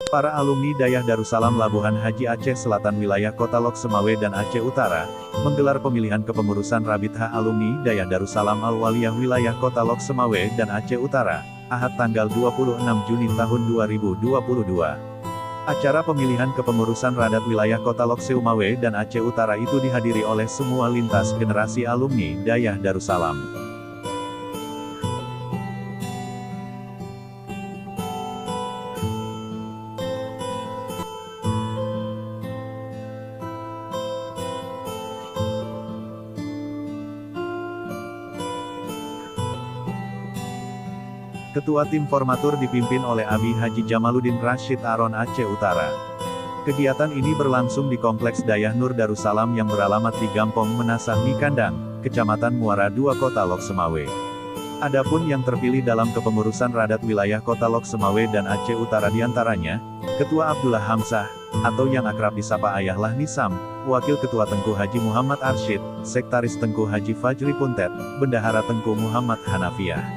Para alumni Dayah Darussalam Labuhan Haji Aceh Selatan Wilayah Kota Lok Semawe dan Aceh Utara, menggelar pemilihan kepengurusan Rabithah Alumni Dayah Darussalam Al-Waliyah Wilayah Kota Lok Semawe dan Aceh Utara, Ahad tanggal 26 Juni tahun 2022. Acara pemilihan kepengurusan Radat Wilayah Kota Lok Semawe dan Aceh Utara itu dihadiri oleh semua lintas generasi alumni Dayah Darussalam. Ketua Tim Formatur dipimpin oleh Abi Haji Jamaluddin Rashid Aron Aceh Utara. Kegiatan ini berlangsung di Kompleks Dayah Nur Darussalam yang beralamat di Gampong Menasah Mikandang, Kecamatan Muara II Kota Lok Semawe. Adapun yang terpilih dalam kepengurusan Radat Wilayah Kota Lok Semawe dan Aceh Utara diantaranya, Ketua Abdullah Hamzah, atau yang akrab disapa Ayahlah Nisam, Wakil Ketua Tengku Haji Muhammad Arsyid, Sekretaris Tengku Haji Fajri Puntet, Bendahara Tengku Muhammad Hanafiah.